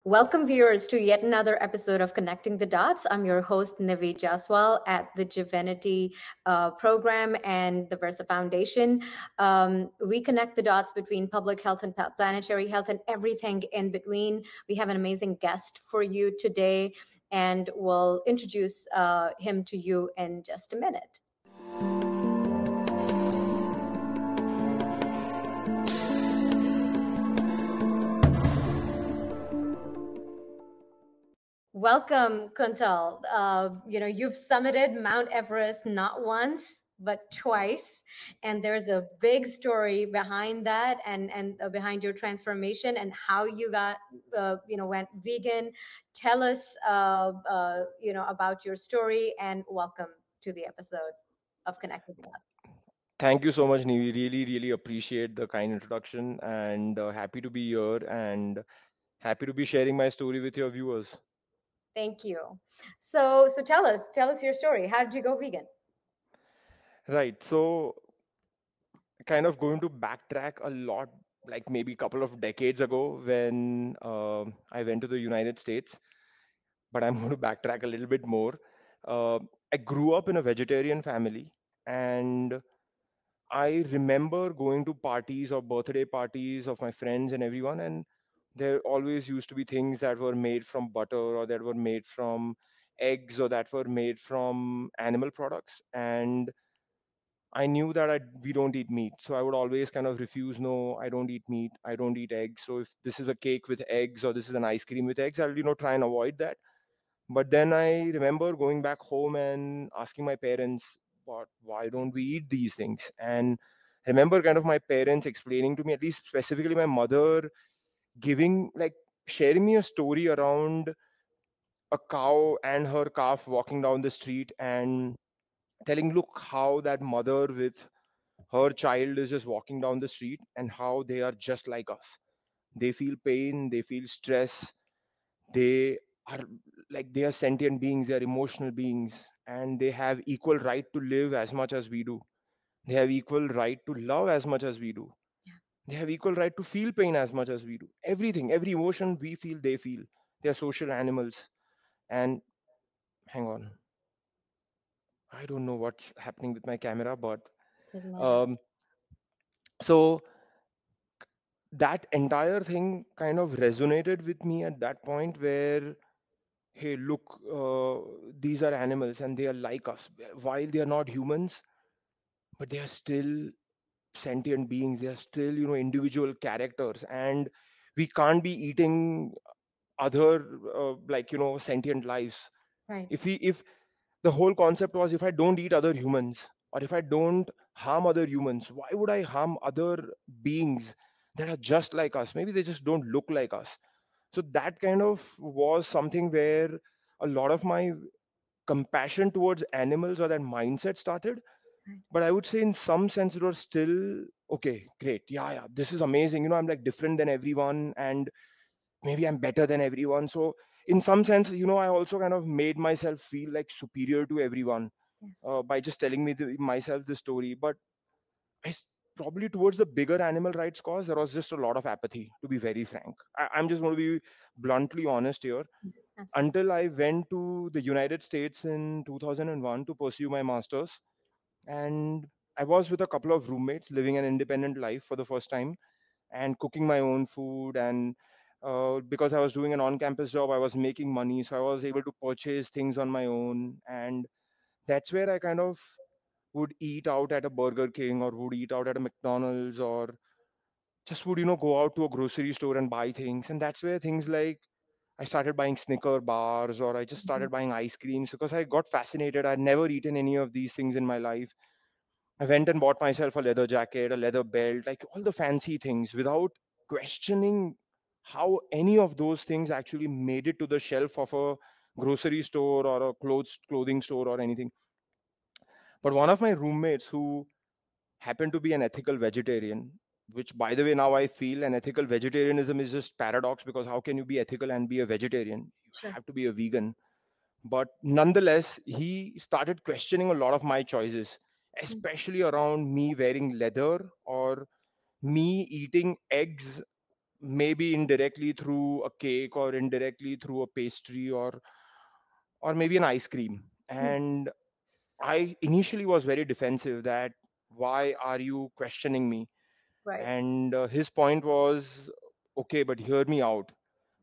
Welcome, viewers, to yet another episode of Connecting the Dots. I'm your host, Nivi Jaswal, at the JIVINITI program and the Virsa Foundation. We connect the dots between public health and planetary health and everything in between. We have an amazing guest for you today, and we'll introduce him to you in just a minute. Welcome, Kuntal. You've summited Mount Everest not once, but twice. And there's a big story behind that and behind your transformation and how you went vegan. Tell us, about your story, and welcome to the episode of Connected Dots. Thank you so much, Nivi. Really, really appreciate the kind introduction and happy to be here and happy to be sharing my story with your viewers. Thank you. So tell us your story. How did you go vegan? Right. So, kind of going to backtrack a lot, like maybe a couple of decades ago when I went to the United States, but I'm going to backtrack a little bit more. I grew up in a vegetarian family, and I remember going to parties or birthday parties of my friends and everyone, and there always used to be things that were made from butter or that were made from eggs or that were made from animal products. And I knew that we don't eat meat. So I would always kind of refuse, no, I don't eat meat, I don't eat eggs. So if this is a cake with eggs or this is an ice cream with eggs, I'll, try and avoid that. But then I remember going back home and asking my parents, why don't we eat these things? And I remember kind of my parents explaining to me, at least specifically my mother, giving like sharing me a story around a cow and her calf walking down the street and telling, look how that mother with her child is just walking down the street and how they are just like us. They feel pain, they feel stress, they are they are sentient beings, they are emotional beings, and they have equal right to live as much as we do. They have equal right to love as much as we do. They have equal right to feel pain as much as we do. Everything, every emotion we feel, they feel. They are social animals. And hang on, I don't know what's happening with my camera, but Doesn't matter. um, so that entire thing kind of resonated with me at that point where, hey, look, these are animals and they are like us. While they are not humans, but they are still sentient beings. They are still, individual characters. And we can't be eating other, sentient lives. Right. If the whole concept was, if I don't eat other humans or if I don't harm other humans, why would I harm other beings that are just like us? Maybe they just don't look like us. So that kind of was something where a lot of my compassion towards animals or that mindset started. Right. But I would say in some sense it was still okay, great, yeah, this is amazing, I'm like different than everyone and maybe I'm better than everyone. So in some sense, I also kind of made myself feel like superior to everyone Yes. by just telling myself the story. But I probably towards the bigger animal rights cause, there was just a lot of apathy, to be very frank. I'm just going to be bluntly honest here. Yes. Absolutely. Until I went to the United States in 2001 to pursue my master's, and I was with a couple of roommates living an independent life for the first time and cooking my own food. And because I was doing an on campus job, I was making money. So I was able to purchase things on my own. And that's where I kind of would eat out at a Burger King or would eat out at a McDonald's or just would, go out to a grocery store and buy things. And that's where things like I started buying Snicker bars or I just Mhm. started buying ice creams because I got fascinated. I'd never eaten any of these things in my life. I went and bought myself a leather jacket, a leather belt, like all the fancy things without questioning how any of those things actually made it to the shelf of a grocery store or a clothing store or anything. But one of my roommates who happened to be an ethical vegetarian, which by the way, now I feel an ethical vegetarianism is just paradox because how can you be ethical and be a vegetarian? You Sure. have to be a vegan. But nonetheless, he started questioning a lot of my choices, Mm. especially around me wearing leather or me eating eggs maybe indirectly through a cake or indirectly through a pastry or maybe an ice cream. Hmm. And I initially was very defensive that why are you questioning me? Right. And his point was, okay, but hear me out.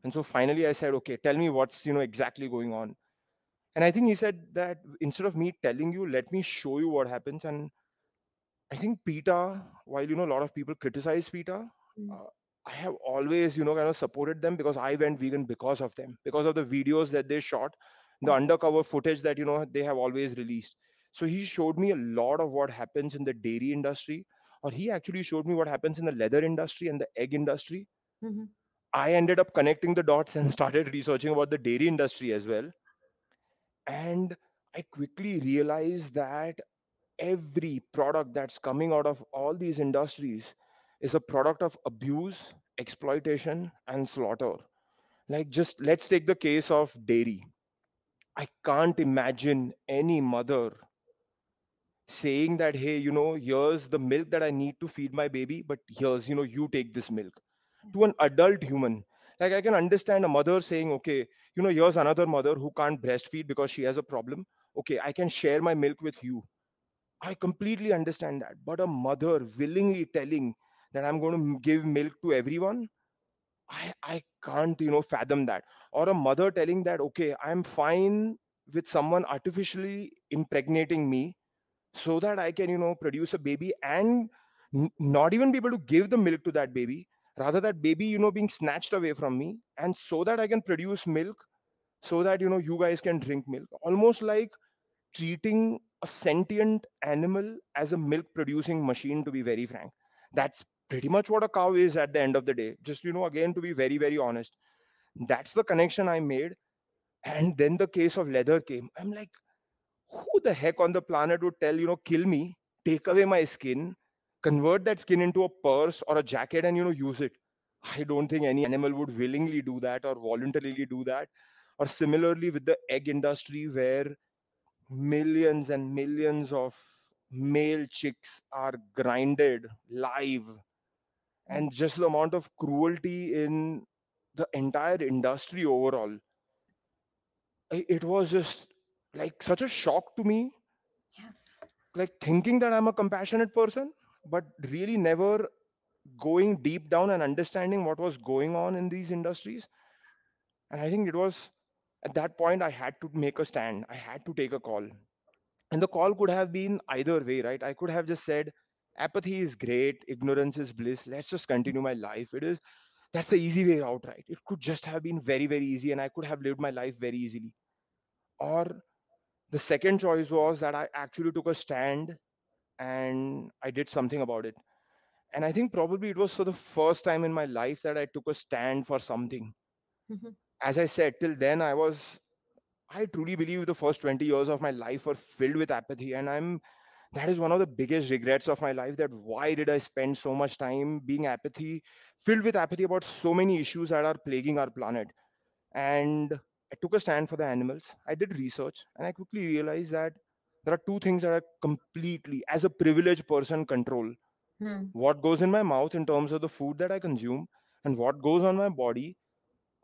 And so finally I said, okay, tell me what's exactly going on. And I think he said that instead of me telling you, let me show you what happens. And I think PETA, while a lot of people criticize PETA, Mm. uh, I have always kind of supported them because I went vegan because of them, because of the videos that they shot, the Okay. undercover footage that they have always released. So he showed me a lot of what happens in the dairy industry, or he actually showed me what happens in the leather industry and the egg industry. Hmm. I ended up connecting the dots and started researching about the dairy industry as well. And I quickly realized that every product that's coming out of all these industries is a product of abuse, exploitation, and slaughter. Like, just let's take the case of dairy. I can't imagine any mother saying that, hey, here's the milk that I need to feed my baby, but here's, you take this milk, to an adult human. Like, I can understand a mother saying, okay, here's another mother who can't breastfeed because she has a problem. Okay, I can share my milk with you. I completely understand that. But a mother willingly telling that I'm going to give milk to everyone, I can't, fathom that. Or a mother telling that, okay, I'm fine with someone artificially impregnating me so that I can, produce a baby and not even be able to give the milk to that baby. Rather, that baby, being snatched away from me, and so that I can produce milk, so that, you guys can drink milk. Almost like treating a sentient animal as a milk producing machine, to be very frank. That's pretty much what a cow is at the end of the day. Just, again, to be very, very honest, that's the connection I made. And then the case of leather came. I'm like, who the heck on the planet would tell, kill me, take away my skin, convert that skin into a purse or a jacket and, use it? I don't think any animal would willingly do that or voluntarily do that. Or similarly with the egg industry, where millions and millions of male chicks are grinded live, and just the amount of cruelty in the entire industry overall, it was just like such a shock to me, Yeah. like thinking that I'm a compassionate person, but really never going deep down and understanding what was going on in these industries. And I think it was at that point I had to make a stand, I had to take a call. And the call could have been either way, right? I could have just said, apathy is great, ignorance is bliss, let's just continue my life. That's the easy way out, right? It could just have been very, very easy, and I could have lived my life very easily. Or the second choice was that I actually took a stand and I did something about it. And I think probably it was for the first time in my life that I took a stand for something. Hmm. As I said, till then I truly believe the first 20 years of my life were filled with apathy, and that is one of the biggest regrets of my life, that why did I spend so much time being apathy, filled with apathy about so many issues that are plaguing our planet. And I took a stand for the animals. I did research and I quickly realized that there are two things that I completely, as a privileged person, control: Hmm. what goes in my mouth in terms of the food that I consume, and what goes on my body.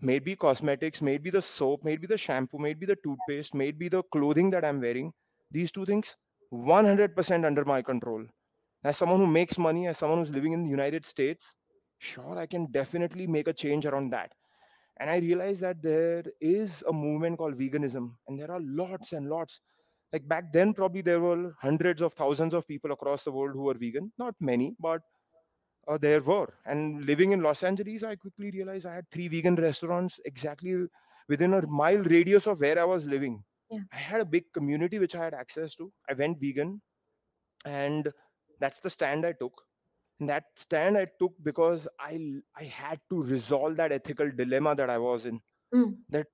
Maybe cosmetics, maybe the soap, maybe the shampoo, maybe the toothpaste, maybe the clothing that I'm wearing. These two things, 100% under my control. As someone who makes money, as someone who's living in the United States, sure, I can definitely make a change around that. And I realized that there is a movement called veganism, and there are lots and lots. Like back then, probably there were hundreds of thousands of people across the world who were vegan. Not many, but there were. And living in Los Angeles, I quickly realized I had three vegan restaurants exactly within a mile radius of where I was living. Yeah. I had a big community which I had access to. I went vegan, and that's the stand I took. And that stand I took because I had to resolve that ethical dilemma that I was in. Mm. That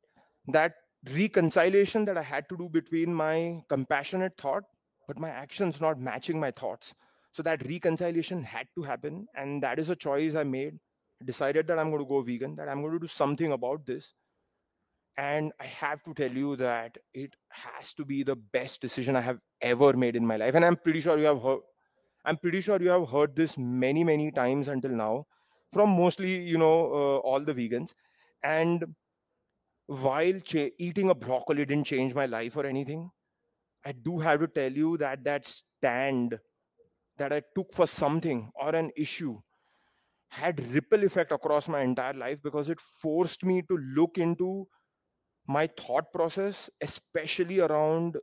that reconciliation that I had to do between my compassionate thought, but my actions not matching my thoughts. So that reconciliation had to happen, and that is a choice I made. Decided that I'm going to go vegan, that I'm going to do something about this. And I have to tell you that it has to be the best decision I have ever made in my life. And I'm pretty sure you have heard this many, many times until now. from mostly, all the vegans. And while eating a broccoli didn't change my life or anything, I do have to tell you that that stand that I took for something or an issue had ripple effect across my entire life, because it forced me to look into my thought process, especially around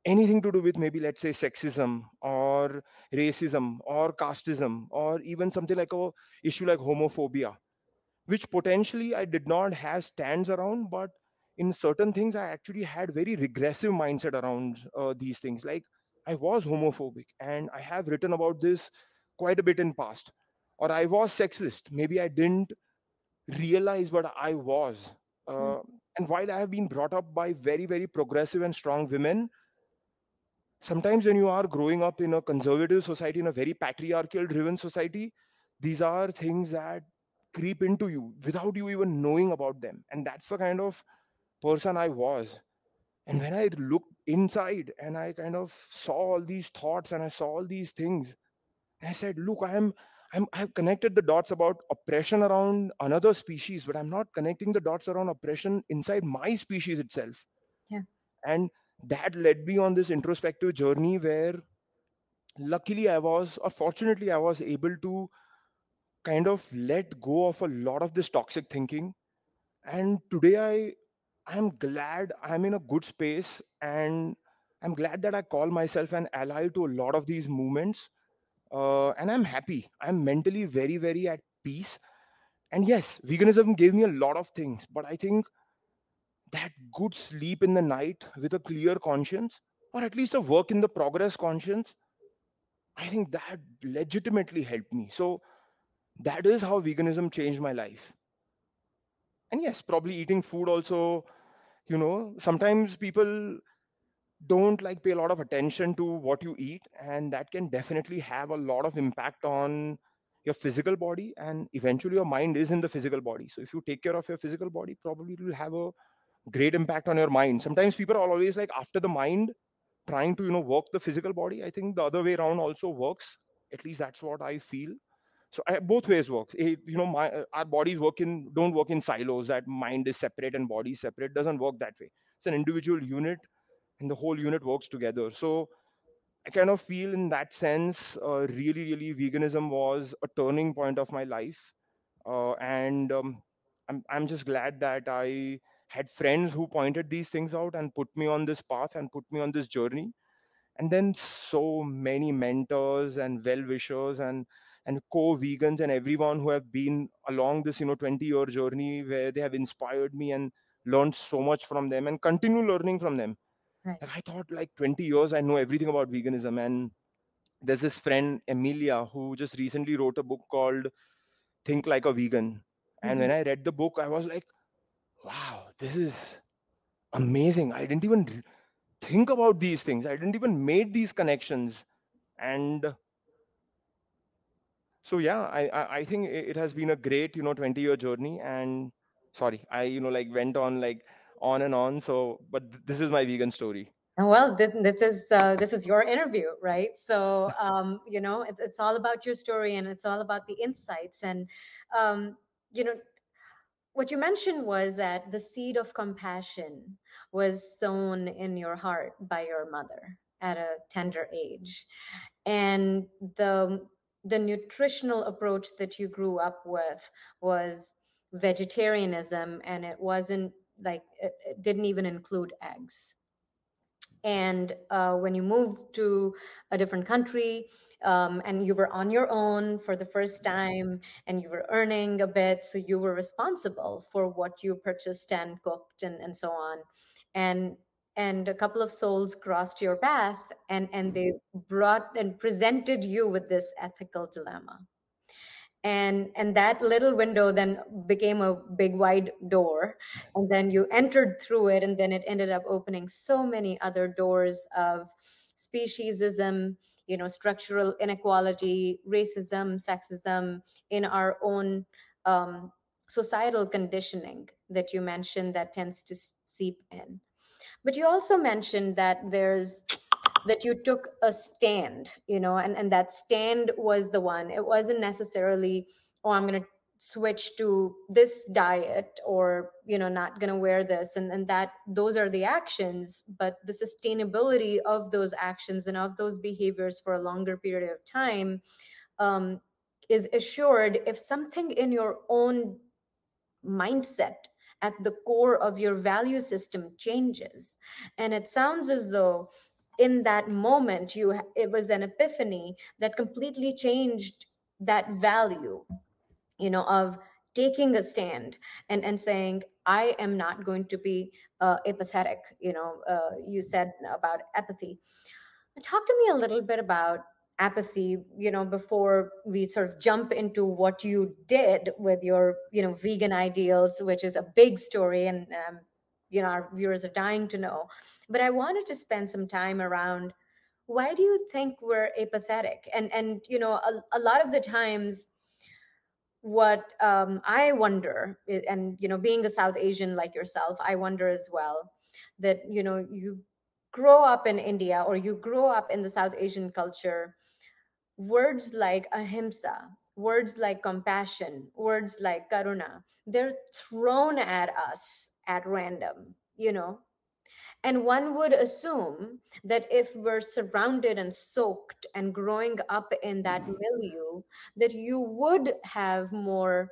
anything to do with, maybe let's say, sexism or racism or casteism, or even something like a issue like homophobia, which potentially I did not have stands around, but in certain things I actually had very regressive mindset around these things. Like, I was homophobic and I have written about this quite a bit in past. Or I was sexist, maybe I didn't realize what I was. Mm. uh, and while I have been brought up by very, very progressive and strong women, sometimes when you are growing up in a conservative society, in a very patriarchal driven society, these are things that creep into you without you even knowing about them. And that's the kind of person I was. And when I looked inside and I kind of saw all these thoughts and I saw all these things, I said, look, I've connected the dots about oppression around another species, but I'm not connecting the dots around oppression inside my species itself. Yeah. And that led me on this introspective journey where, luckily, or fortunately, I was able to kind of let go of a lot of this toxic thinking. And today I'm glad I'm in a good space, and I'm glad that I call myself an ally to a lot of these movements. And I'm happy. I'm mentally very, very at peace. And yes, veganism gave me a lot of things, but I think that good sleep in the night with a clear conscience, or at least a work in the progress conscience, I think that legitimately helped me. So that is how veganism changed my life. And yes, probably eating food also, sometimes people don't like pay a lot of attention to what you eat, and that can definitely have a lot of impact on your physical body, and eventually your mind is in the physical body. So if you take care of your physical body, probably it will have a great impact on your mind. Sometimes people are always like after the mind, trying to work the physical body. I think the other way around also works. At least that's what I feel. So both ways works. Our bodies don't work in silos, that mind is separate and body is separate. Doesn't work that way. It's an individual unit, and the whole unit works together. So I kind of feel in that sense, really, really, veganism was a turning point of my life. And I'm just glad that I had friends who pointed these things out and put me on this path and put me on this journey. And then so many mentors and well-wishers and co-vegans and everyone who have been along this 20-year journey, where they have inspired me and learned so much from them and continue learning from them. Right. Like, I thought like 20 years I know everything about veganism. And there's this friend Emilia who just recently wrote a book called Think Like a Vegan. And Mhm. when I read the book, I was like, wow, this is amazing. I didn't even think about these things. I didn't even make these connections. And so yeah, I think it has been a great 20-year journey. And sorry, I like went on like on and on. So but this is my vegan story. Well, this is your interview, right? So it's all about your story and it's all about the insights. And um, you know, what you mentioned was that the seed of compassion was sown in your heart by your mother at a tender age, and the nutritional approach that you grew up with was vegetarianism, and it wasn't like it didn't even include eggs. And when you moved to a different country, and you were on your own for the first time, and you were earning a bit, so you were responsible for what you purchased and cooked and so on. And a couple of souls crossed your path, and they brought and presented you with this ethical dilemma. And that little window then became a big wide door, and then you entered through it, and then it ended up opening so many other doors of speciesism, structural inequality, racism, sexism in our own um, societal conditioning that you mentioned that tends to seep in. But you also mentioned that you took a stand, and that stand was the one. It wasn't necessarily, oh, I'm going to switch to this diet, or not going to wear this, and that those are the actions, but the sustainability of those actions and of those behaviors for a longer period of time um, is assured if something in your own mindset at the core of your value system changes. And it sounds as though in that moment it was an epiphany that completely changed that value, of taking a stand and saying, I am not going to be apathetic. You said about apathy. Talk to me a little bit about apathy, before we sort of jump into what you did with your, vegan ideals, which is a big story, and our viewers are dying to know. But I wanted to spend some time around, why do you think we're apathetic? And a lot of the times, what I wonder, and being a South Asian like yourself, I wonder as well, that you grow up in India, or you grow up in the South Asian culture, words like ahimsa, words like compassion, words like karuna, they're thrown at us at random, and one would assume that if we're surrounded and soaked and growing up in that milieu, that you would have more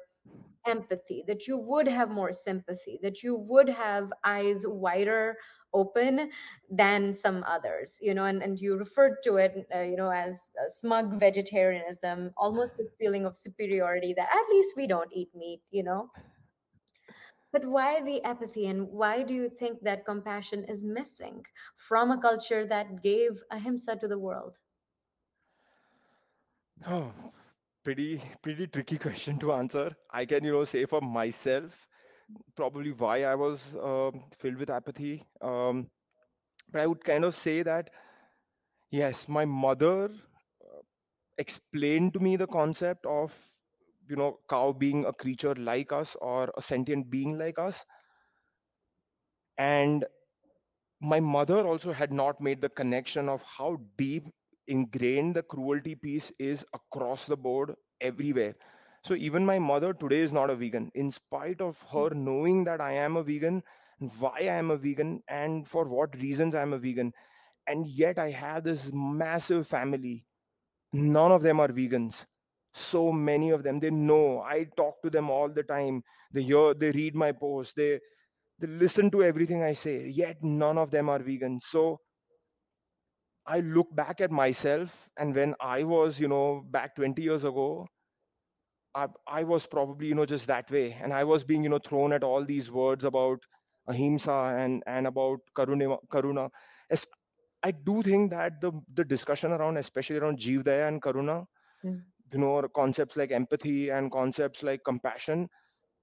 empathy, that you would have more sympathy, that you would have eyes wider open than some others, and you referred to it, as smug vegetarianism, almost this feeling of superiority that at least we don't eat meat. But why the apathy, and why do you think that compassion is missing from a culture that gave ahimsa to the world? Oh, pretty tricky question to answer. I can, say for myself, probably why I was filled with apathy. But I would kind of say that yes, my mother explained to me the concept of, cow being a creature like us or a sentient being like us, and my mother also had not made the connection of how deep ingrained the cruelty piece is across the board everywhere. So even my mother today is not a vegan, in spite of her knowing that I am a vegan, why I am a vegan, and for what reasons I am a vegan. And yet I have this massive family. None of them are vegans. So many of them, they know. I talk to them all the time. They hear, they read my posts, they listen to everything I say, yet none of them are vegan. So I look back at myself, and when I was, back 20 years ago, I was probably, just that way. And I was being, thrown at all these words about ahimsa and about karuna. As I do think that the discussion around, especially around Jeev Daya and karuna, Mm, concepts like empathy and concepts like compassion,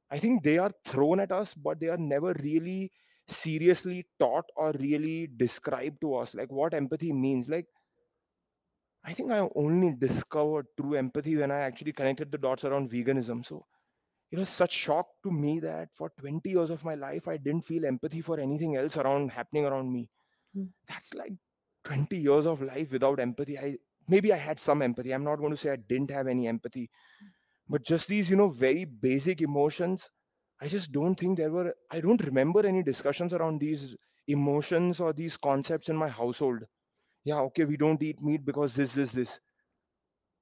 I think they are thrown at us, but they are never really seriously taught or really described to us, like what empathy means. Like, I think I only discovered true empathy when I actually connected the dots around veganism. So it was such shock to me that for 20 years of my life, I didn't feel empathy for anything else around happening around me. mm, That's like 20 years of life without empathy. Maybe I had some empathy. I'm not going to say I didn't have any empathy, but just these, very basic emotions, I just don't think I don't remember any discussions around these emotions or these concepts in my household. Yeah, okay, we don't eat meat because this.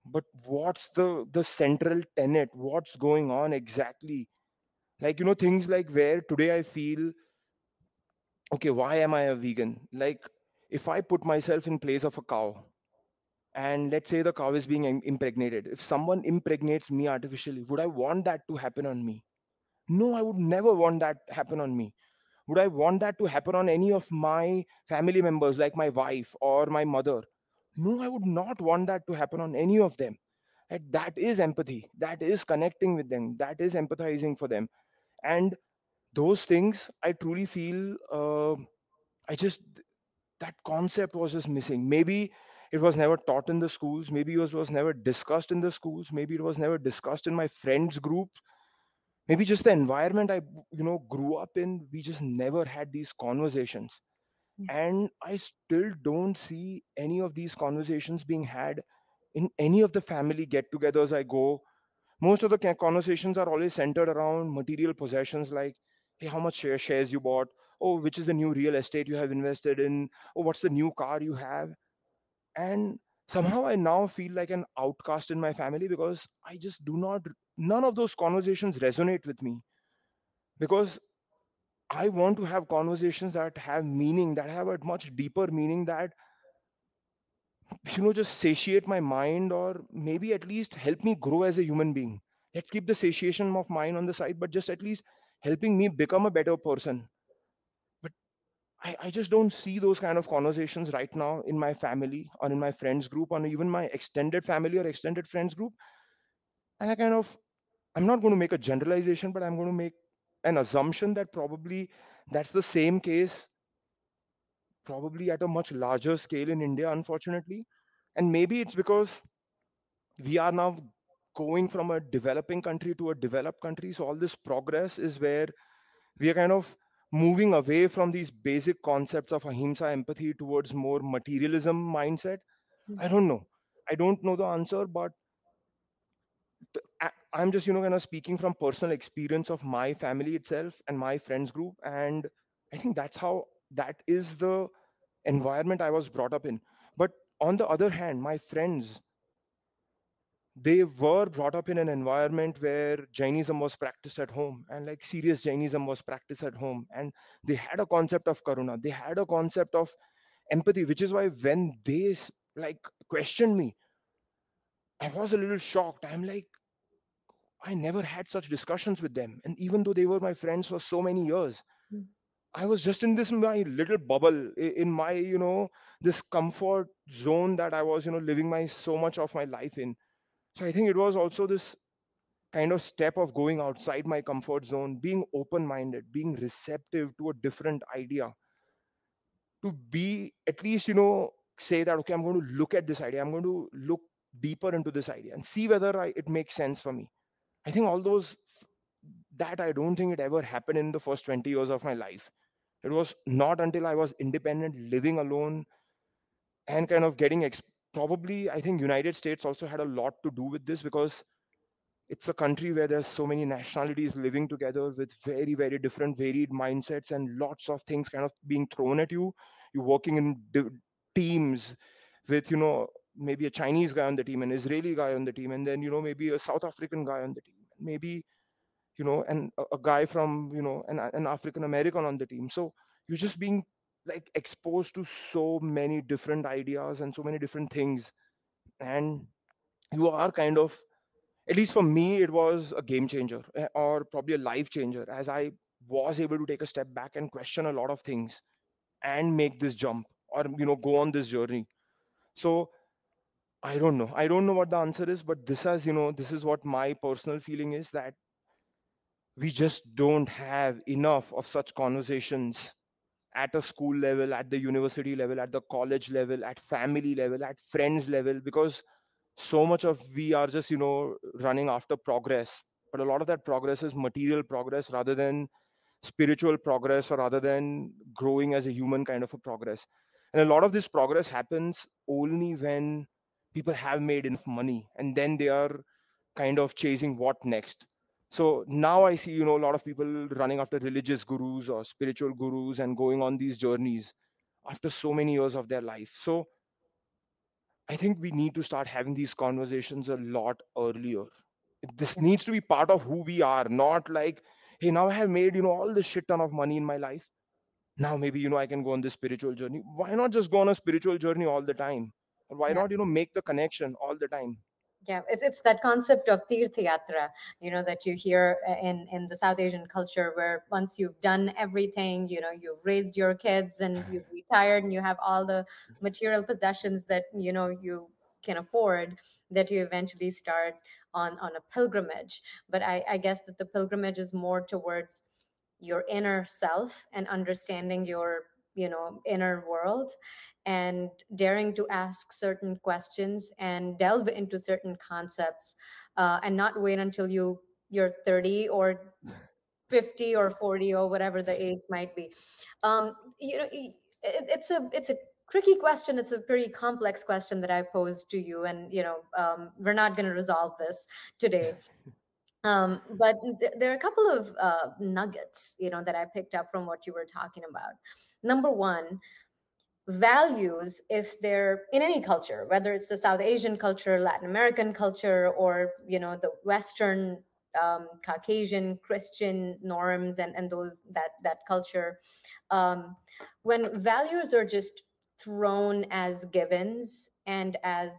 But what's the central tenet? What's going on exactly? Like, things like where today I feel, okay, why am I a vegan? Like, if I put myself in place of a cow, and let's say the cow is being impregnated, if someone impregnates me artificially, would I want that to happen on me? No, I would never want that happen on me. Would I want that to happen on any of my family members, like my wife or my mother? No, I would not want that to happen on any of them. And that is empathy. That is connecting with them. That is empathizing for them. And those things, I truly feel, I just, that concept was just missing. Maybe it was never taught in the schools. Maybe it was never discussed in the schools. Maybe it was never discussed in my friends' group. Maybe just the environment I grew up in, we just never had these conversations. yeah. And I still don't see any of these conversations being had in any of the family get-togethers I go. Most of the conversations are always centered around material possessions, like, hey, how much shares you bought, oh, which is the new real estate you have invested in, oh, what's the new car you have. And somehow I now feel like an outcast in my family, because I just do not, none of those conversations resonate with me, because I want to have conversations that have meaning, that have a much deeper meaning, that just satiate my mind, or maybe at least help me grow as a human being. Let's keep the satiation of mine on the side, but just at least helping me become a better person. But I just don't see those kind of conversations right now in my family or in my friends group or even my extended family or extended friends group. And I'm not going to make a generalization, but I'm going to make an assumption that probably that's the same case, probably at a much larger scale in India, unfortunately. And maybe it's because we are now going from a developing country to a developed country. So all this progress is where we are kind of moving away from these basic concepts of ahimsa, empathy, towards more materialism mindset. I don't know. I don't know the answer, but I'm just, kind of speaking from personal experience of my family itself and my friends group. And I think that is the environment I was brought up in. But on the other hand, my friends, they were brought up in an environment where Jainism was practiced at home, and like serious Jainism was practiced at home. And they had a concept of karuna, they had a concept of empathy, which is why when they like questioned me, I was a little shocked. I'm like, I never had such discussions with them. And even though they were my friends for so many years, I was just in this my little bubble, in my, this comfort zone that I was, living my so much of my life in. So I think it was also this kind of step of going outside my comfort zone, being open minded, being receptive to a different idea, to be at least, say that, okay, I'm going to look at this idea, I'm going to look deeper into this idea and see whether it makes sense for me. I think all those, that I don't think it ever happened in the first 20 years of my life. It was not until I was independent, living alone, and kind of getting probably I think United States also had a lot to do with this, because it's a country where there's so many nationalities living together with very, very different varied mindsets, and lots of things kind of being thrown at you. You're working in teams with, maybe a Chinese guy on the team, an Israeli guy on the team, and then, maybe a South African guy on the team, maybe, and a guy from, an African American on the team. So you're just being like exposed to so many different ideas and so many different things. And you are kind of, at least for me, it was a game changer, or probably a life changer, as I was able to take a step back and question a lot of things and make this jump, or go on this journey. So I don't know what the answer is, but this is what my personal feeling is, that we just don't have enough of such conversations at a school level, at the university level, at the college level, at family level, at friends level, because so much of we are just, running after progress. But a lot of that progress is material progress rather than spiritual progress, or rather than growing as a human kind of a progress. And a lot of this progress happens only when people have made enough money, and then they are kind of chasing what next. So now I see, a lot of people running after religious gurus or spiritual gurus and going on these journeys after so many years of their life. So I think we need to start having these conversations a lot earlier. This Yeah. needs to be part of who we are, not like, hey, now I have made, all this shit ton of money in my life. Now maybe, I can go on this spiritual journey. Why not just go on a spiritual journey all the time? Or why Yeah. not, make the connection all the time? Yeah, it's that concept of tirtha yatra, that you hear in the South Asian culture, where once you've done everything, you've raised your kids and you've retired and you have all the material possessions that you can afford, that you eventually start on a pilgrimage. But I guess that the pilgrimage is more towards your inner self and understanding your inner world, and daring to ask certain questions and delve into certain concepts, and not wait until you're 30 or 50 or 40 or whatever the age might be. It's a tricky question. It's a pretty complex question that I posed to you, and we're not going to resolve this today. But there are a couple of nuggets, that I picked up from what you were talking about. Number one, values, if they're in any culture, whether it's the South Asian culture, Latin American culture, or the Western Caucasian Christian norms, and those that culture, um, when values are just thrown as givens and as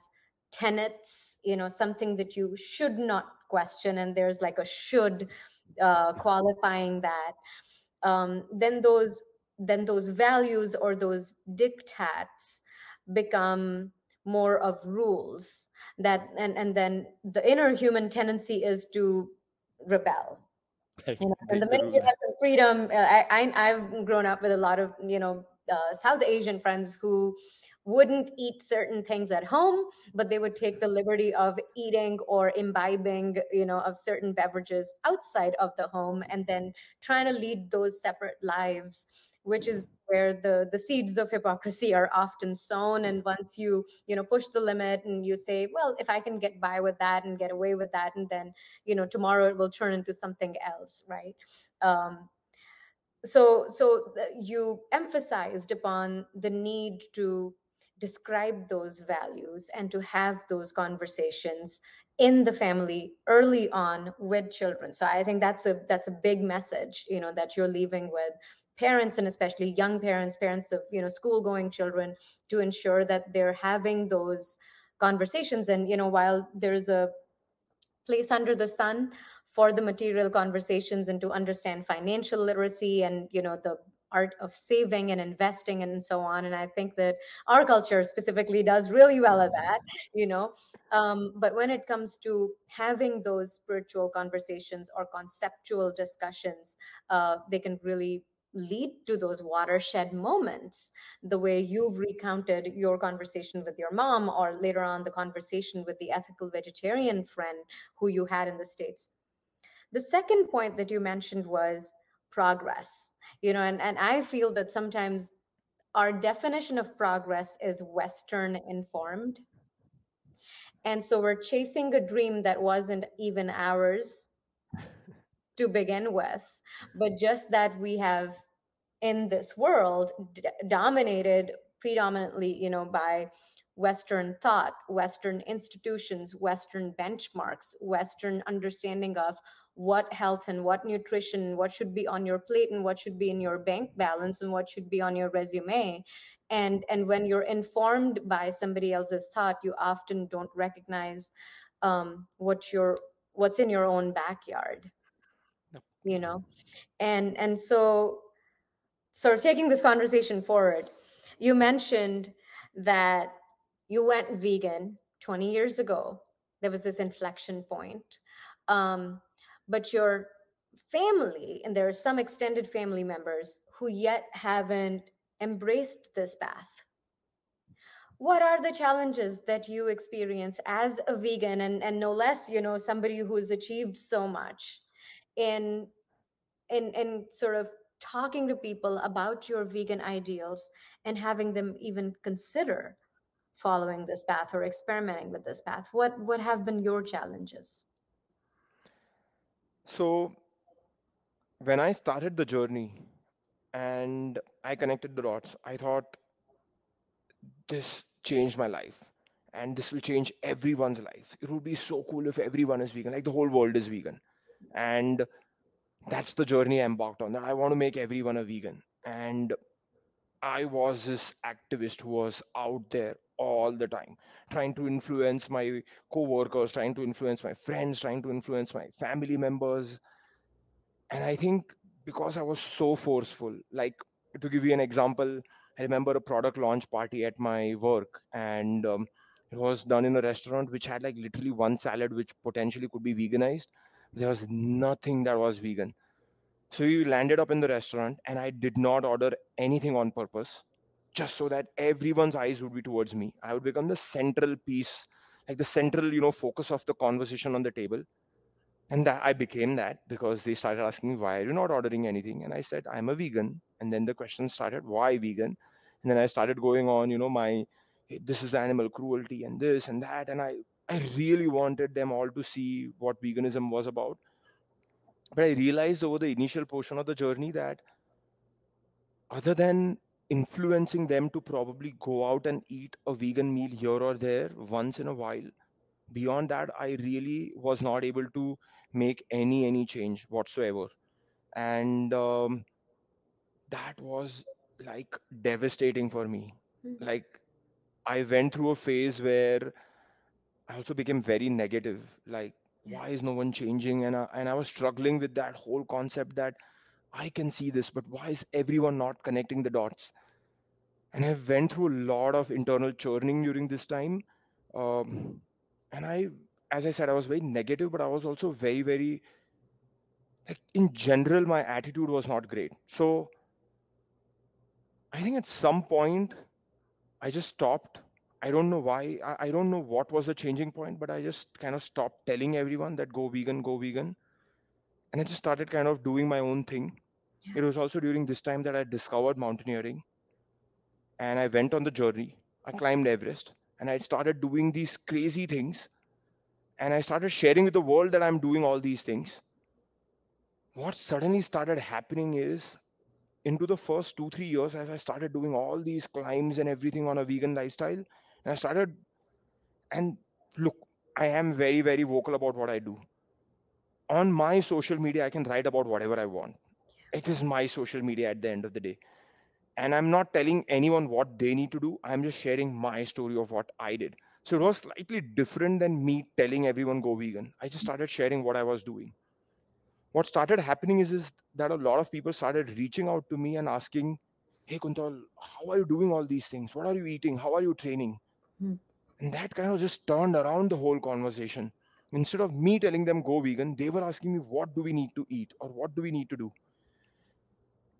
tenets, something that you should not question, and there's like a should qualifying that, then those values or those diktats become more of rules, that and then the inner human tendency is to rebel. Like And the break the minute you rules. have some freedom, I've grown up with a lot of South Asian friends who wouldn't eat certain things at home, but they would take the liberty of eating or imbibing, of certain beverages outside of the home, and then trying to lead those separate lives, which is where the seeds of hypocrisy are often sown. And once you push the limit and you say, well, if I can get by with that and get away with that, and then tomorrow it will turn into something else, right? um, you emphasized upon the need to describe those values and to have those conversations in the family early on with children. So I think that's a big message, that you're leaving with parents, and especially young parents, parents of school going children, to ensure that they're having those conversations. And while there's a place under the sun for the material conversations, and to understand financial literacy, and the art of saving and investing and so on, and I think that our culture specifically does really well at that, you know but when it comes to having those spiritual conversations or conceptual discussions, they can really lead to those watershed moments, the way you've recounted your conversation with your mom, or later on the conversation with the ethical vegetarian friend who you had in the States. The second point that you mentioned was progress. And I feel that sometimes our definition of progress is Western informed. And so we're chasing a dream that wasn't even ours to begin with, but just that we have in this world dominated predominantly by Western thought, Western institutions, Western benchmarks, Western understanding of what health and what nutrition, what should be on your plate and what should be in your bank balance and what should be on your resume. And when you're informed by somebody else's thought, you often don't recognize what's in your own backyard, Yep. you know and so sort of taking this conversation forward, you mentioned that you went vegan 20 years ago. There was this inflection point. Um, but your family, and there are some extended family members who yet haven't embraced this path. What are the challenges that you experience as a vegan, and no less, somebody who's achieved so much in in sort of talking to people about your vegan ideals and having them even consider following this path or experimenting with this path? What have been your challenges? So when I started the journey and I connected the dots, I thought this changed my life and this will change everyone's life. It would be so cool if everyone is vegan, like the whole world is vegan. And that's the journey I embarked on. That I want to make everyone a vegan. And I was this activist who was out there all the time, trying to influence my co-workers, trying to influence my friends, trying to influence my family members. And I think because I was so forceful, like to give you an example, I remember a product launch party at my work, and it was done in a restaurant which had like literally one salad which potentially could be veganized. There was nothing that was vegan. So we landed up in the restaurant, and I did not order anything on purpose, just so that everyone's eyes would be towards me. I would become the central piece, like the central, focus of the conversation on the table. And that I became that because they started asking me, why are you not ordering anything? And I said, I'm a vegan. And then the question started, why vegan? And then I started going on, my, "Hey, this is the animal cruelty and this and that," and I really wanted them all to see what veganism was about. But I realized over the initial portion of the journey that other than influencing them to probably go out and eat a vegan meal here or there once in a while, beyond that I really was not able to make any change whatsoever. And that was like devastating for me. Mhm. Like, I went through a phase where I also became very negative. Like, Yeah. why is no one changing? And I was struggling with that whole concept that I can see this, but why is everyone not connecting the dots? And I went through a lot of internal churning during this time. Um, and as I said, I was very negative, but I was also very, like, in general, my attitude was not great. So I think at some point, I just stopped. I don't know why. I don't know what was the changing point, but I just kind of stopped telling everyone that go vegan, go vegan. And I just started kind of doing my own thing. Yeah. It was also during this time that I discovered mountaineering, and I went on the journey. I climbed Everest, and I started doing these crazy things, and I started sharing with the world that I'm doing all these things. What suddenly started happening is, into the first 2 3 years, as I started doing all these climbs and everything on a vegan lifestyle, and I started, and look, I am very vocal about what I do. On my social media, I can write about whatever I want. It is my social media at the end of the day. And I'm not telling anyone what they need to do. I'm just sharing my story of what I did. So it was slightly different than me telling everyone go vegan. I just started sharing what I was doing. What started happening is that a lot of people started reaching out to me and asking, "Hey Kuntal, how are you doing all these things? What are you eating? How are you training?" Mm. And that kind of just turned around the whole conversation. Instead of me telling them go vegan, they were asking me, what do we need to eat or what do we need to do?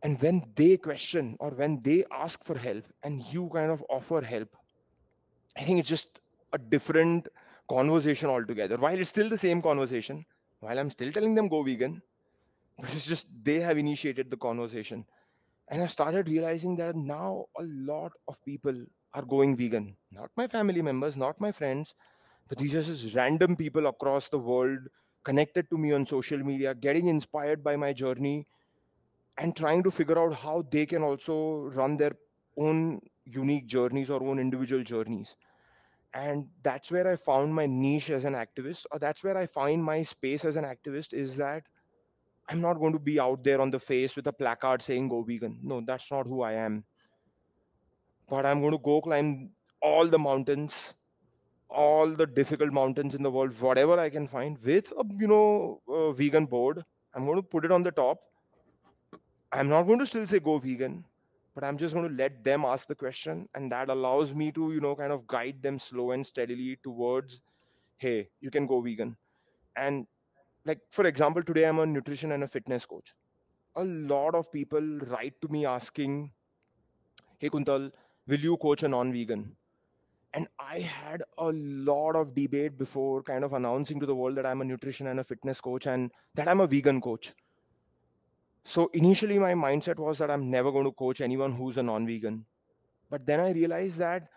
And when they question or when they ask for help and you kind of offer help, I think it's just a different conversation altogether. While it's still the same conversation, while I'm still telling them go vegan, but it's just they have initiated the conversation. And I started realizing that now a lot of people are going vegan. Not my family members, not my friends, but these are just random people across the world connected to me on social media, getting inspired by my journey and trying to figure out how they can also run their own unique journeys or own individual journeys. And that's where I found my niche as an activist, or that's where I find my space as an activist, is that I'm not going to be out there on the face with a placard saying go vegan. No, that's not who I am. But I'm going to go climb all the mountains, all the difficult mountains in the world, whatever I can find, with a vegan board. I'm going to put it on the top. I'm not going to still say go vegan, but I'm just going to let them ask the question, and that allows me to kind of guide them slow and steadily towards, hey, you can go vegan. And, like, for example, today I'm a nutrition and a fitness coach. A lot of people write to me asking, hey Kuntal, will you coach a non-vegan? And I had a lot of debate before kind of announcing to the world that I'm a nutrition and a fitness coach and that I'm a vegan coach. So initially, my mindset was that I'm never going to coach anyone who's a non vegan. But then I realized that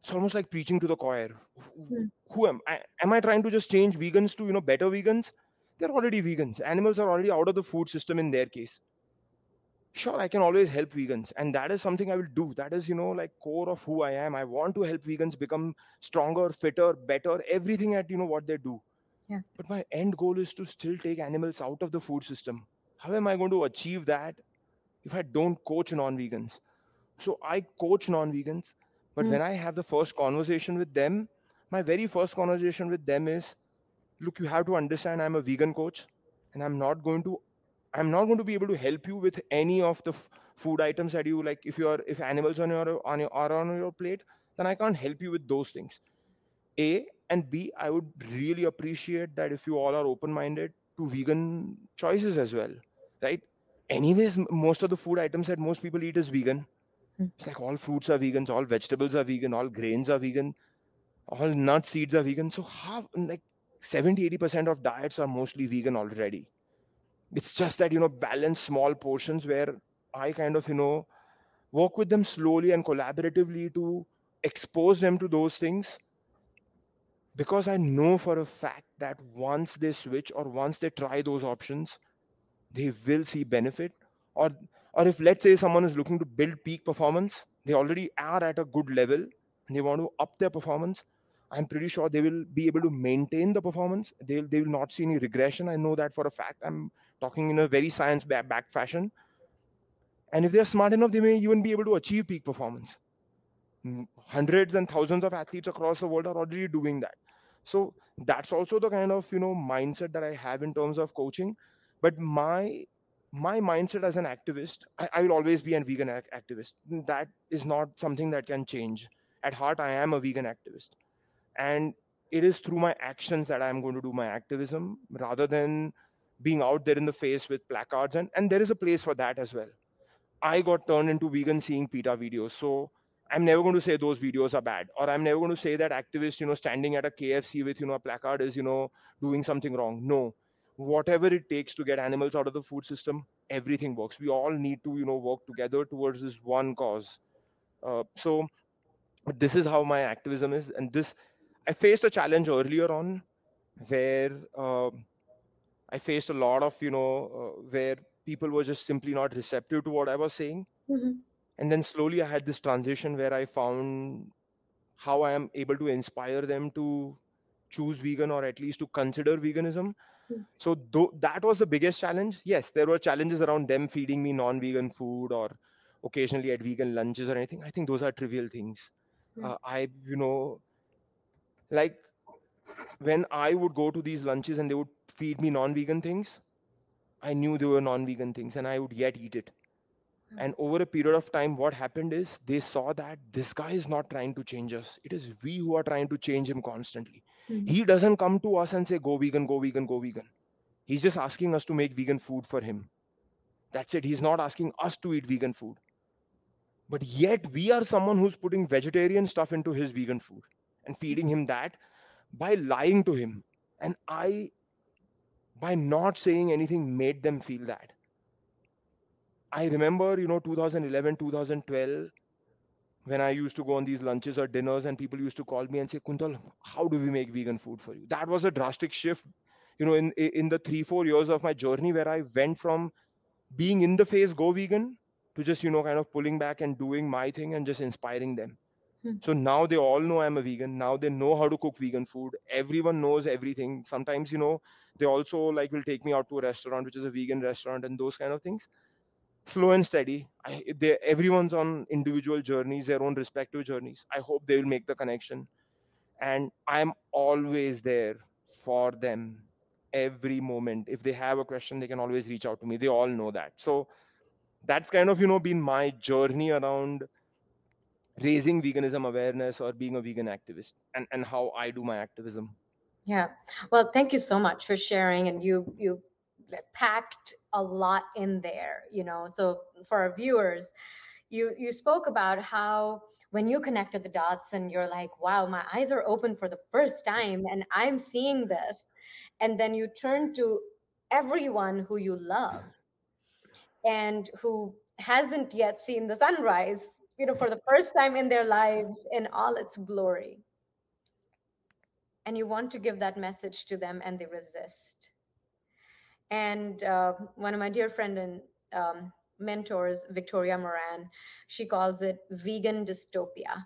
it's almost like preaching to the choir. Mm. Who am I? Am I trying to just change vegans to, better vegans? They're already vegans. Animals are already out of the food system in their case. Sure, I can always help vegans, and that is something I will do. That is, like, core of who I am. I want to help vegans become stronger, fitter, better, everything at what they do. Yeah. But my end goal is to still take animals out of the food system. How am I going to achieve that if I don't coach non-vegans? So I coach non-vegans, but Mm. when I have the first conversation with them, my very first conversation with them is, look, you have to understand I'm a vegan coach, and I'm not going to be able to help you with any of the food items that you like. If animals are on your plate, then I can't help you with those things. A and B, I would really appreciate that if you all are open minded to vegan choices as well, right? Anyways, most of the food items that most people eat is vegan. Mm. It's like all fruits are vegans, all vegetables are vegan, all grains are vegan, all nut seeds are vegan. So half, like, 70 80% of diets are mostly vegan already. It's just that, balance small portions where I kind of, work with them slowly and collaboratively to expose them to those things, because I know for a fact that once they switch or once they try those options, they will see benefit. or or if, let's say, someone is looking to build peak performance, they already are at a good level and they want to up their performance, I'm pretty sure they will be able to maintain the performance. They will not see any regression. I know that for a fact. I'm talking in a very science backed fashion. And if they're smart enough, they may even be able to achieve peak performance. Hundreds and thousands of athletes across the world are already doing that. So that's also the kind of mindset that I have in terms of coaching. But my mindset as an activist, I will always be a vegan activist. That is not something that can change. At heart, I am a vegan activist, and it is through my actions that I am going to do my activism, rather than being out there in the face with placards. And there is a place for that as well. I got turned into vegan seeing PETA videos. So I'm never going to say those videos are bad, or I'm never going to say that activists, standing at a KFC with, a placard is, doing something wrong. No, whatever it takes to get animals out of the food system, everything works. We all need to, work together towards this one cause. So this is how my activism is. And this, I faced a challenge earlier on where I faced a lot of, where people were just simply not receptive to what I was saying. Mhm. And then slowly I had this transition where I found how I am able to inspire them to choose vegan, or at least to consider veganism. So that was the biggest challenge. Yes, there were challenges around them feeding me non-vegan food, or occasionally at vegan lunches or anything. I think those are trivial things. Mm. I, like, when I would go to these lunches and they would feed me non-vegan things, I knew they were non-vegan things and I would yet eat it. And over a period of time, what happened is they saw that this guy is not trying to change us. It is we who are trying to change him constantly. Mm. He doesn't come to us and say, go vegan, go vegan, go vegan. He's just asking us to make vegan food for him. That's it. He's not asking us to eat vegan food. But yet, we are someone who's putting vegetarian stuff into his vegan food and feeding him that by lying to him. And I, by not saying anything, made them feel that. I remember, 2011, 2012, when I used to go on these lunches or dinners, and people used to call me and say, Kuntal, how do we make vegan food for you? That was a drastic shift, in the 3-4 years of my journey, where I went from being in the face, go vegan, to just, kind of pulling back and doing my thing and just inspiring them. Mm. So now they all know I'm a vegan. Now they know how to cook vegan food. Everyone knows everything. Sometimes, they also like will take me out to a restaurant, which is a vegan restaurant, and those kind of things. Slow and steady. Everyone's on individual journeys, their own respective journeys. I hope they will make the connection, and I'm always there for them every moment. If they have a question, they can always reach out to me. They all know that. So that's kind of been my journey around raising veganism awareness or being a vegan activist, and how I do my activism. Yeah. Well, thank you so much for sharing. And you packed a lot in there, So for our viewers, you spoke about how when you connected the dots and you're like, wow, my eyes are open for the first time and I'm seeing this. And then you turn to everyone who you love and who hasn't yet seen the sunrise, for the first time in their lives in all its glory. And you want to give that message to them and they resist. And one of my dear friend and mentors, Victoria Moran, she calls it vegan dystopia.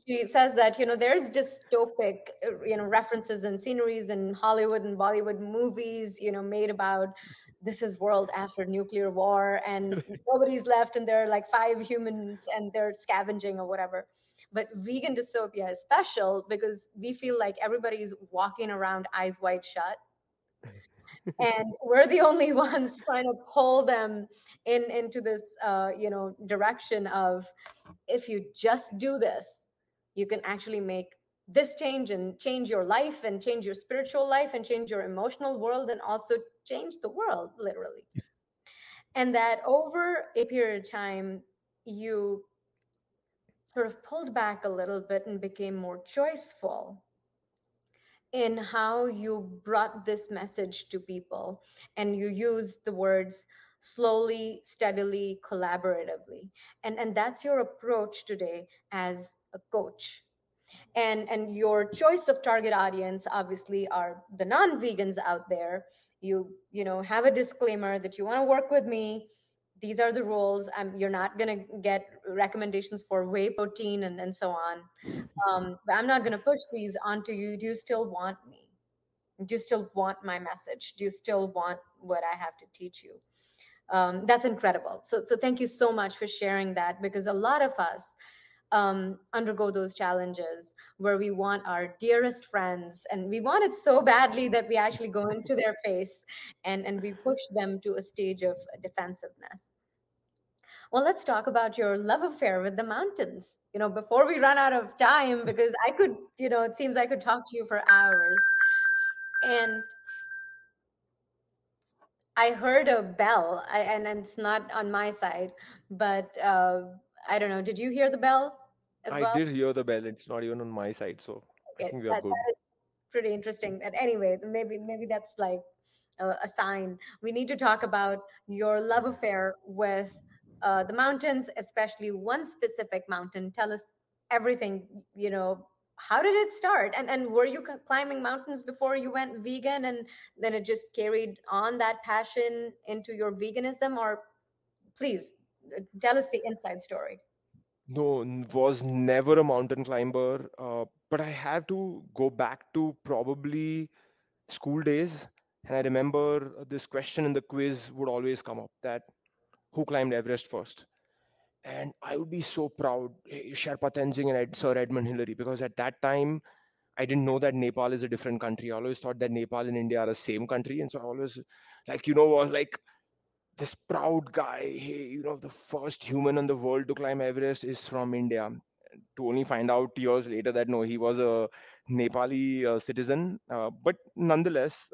She says that there's dystopic references and sceneries in Hollywood and Bollywood movies made about this is world after nuclear war and nobody's left and there are like 5 humans and they're scavenging or whatever. But vegan dystopia is special because we feel like everybody's walking around eyes wide shut and we're the only ones trying to pull them into this direction of, if you just do this, you can actually make this change and change your life and change your spiritual life and change your emotional world and also change the world, literally. And that over a period of time, you sort of pulled back a little bit and became more choiceful in how you brought this message to people. And you used the words slowly, steadily, collaboratively. And that's your approach today as a coach. And your choice of target audience obviously are the non-vegans out there. You have a disclaimer that you want to work with me. These are the rules. You're not going to get recommendations for whey protein and so on. But I'm not going to push these onto you. Do you still want me? Do you still want my message? Do you still want what I have to teach you? That's incredible. So thank you so much for sharing that, because a lot of us undergo those challenges where we want our dearest friends, and we want it so badly that we actually go into their face and we push them to a stage of defensiveness. Well, let's talk about your love affair with the mountains. Before we run out of time, because I could, it seems I could talk to you for hours. And I heard a bell, and it's not on my side, but I don't know. Did you hear the bell as I well? did hear the bell. It's not even on my side, so I Okay, think we are good. that is pretty interesting. And anyway, maybe that's like a sign. We need to talk about your love affair with the mountains, especially one specific mountain. Tell us everything. How did it start? And were you climbing mountains before you went vegan, and then it just carried on that passion into your veganism? Or please tell us the inside story. No, was never a mountain climber, but I have to go back to probably school days. And I remember this question in the quiz would always come up, that who climbed Everest first? And I would be so proud, Sherpa Tenzing and Sir Edmund Hillary, because at that time I didn't know that Nepal is a different country. I always thought that Nepal and India are the same country, and so I always, was like this proud guy. Hey, the first human in the world to climb Everest is from India. To only find out years later that no, he was a Nepali citizen. But nonetheless,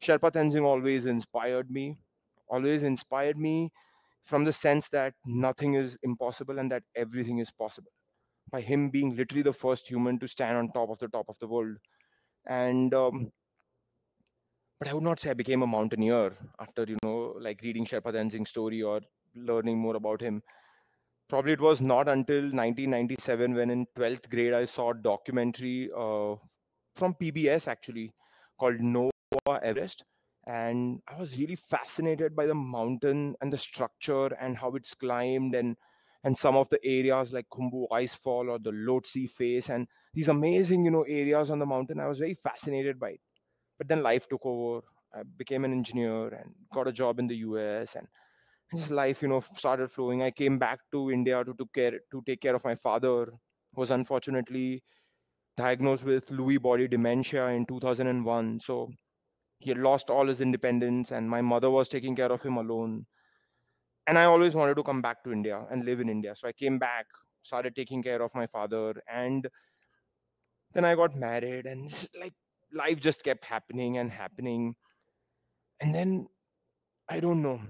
Sherpa Tenzing always inspired me from the sense that nothing is impossible and that everything is possible. By him being literally the first human to stand on top of the world. And but I would not say I became a mountaineer after like reading Sherpa Tenzing's story or learning more about him. Probably it was not until 1997 when in 12th grade I saw a documentary from PBS actually called Nova Everest. And I was really fascinated by the mountain and the structure and how it's climbed, and some of the areas like Khumbu Icefall or the Lhotse Face and these amazing, areas on the mountain. I was very fascinated by it. But then life took over. I became an engineer and got a job in the US, and just life, started flowing. I came back to India to take care of my father, who was unfortunately diagnosed with Lewy body dementia in 2001. So he had lost all his independence, and my mother was taking care of him alone. And I always wanted to come back to India and live in India. So I came back, started taking care of my father, and then I got married, and like life just kept happening and happening. And then I don't know.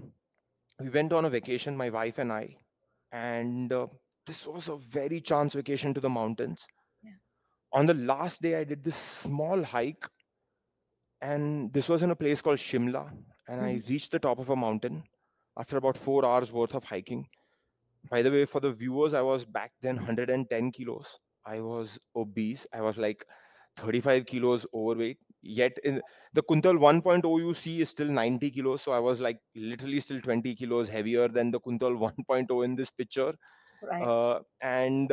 We went on a vacation, my wife and I, and this was a very chance vacation to the mountains. Yeah. On the last day, I did this small hike, and this was in a place called Shimla. And I Mhm. reached the top of a mountain after about 4 hours worth of hiking. By the way, for the viewers, I was back then 110 kilos. I was obese. I was like 35 kilos overweight. Yet in the Kuntal 1.0 you see is still 90 kilos. So I was like literally still 20 kilos heavier than the Kuntal 1.0 in this picture. Right. And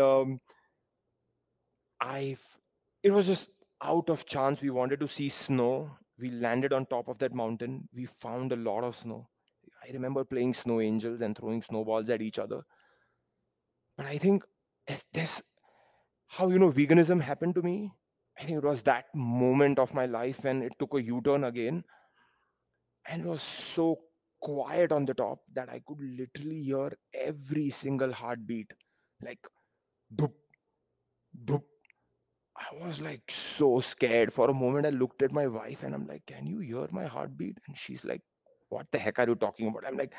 I, it was just out of chance. We wanted to see snow. We landed on top of that mountain. We found a lot of snow. I remember playing snow angels and throwing snowballs at each other. But I think this how veganism happened to me. I think it was that moment of my life when it took a U-turn again, and it was so quiet on the top that I could literally hear every single heartbeat, like boop, boop. I was like so scared. For a moment, I looked at my wife and I'm like, "Can you hear my heartbeat?" And she's like, "What the heck are you talking about?" I'm like,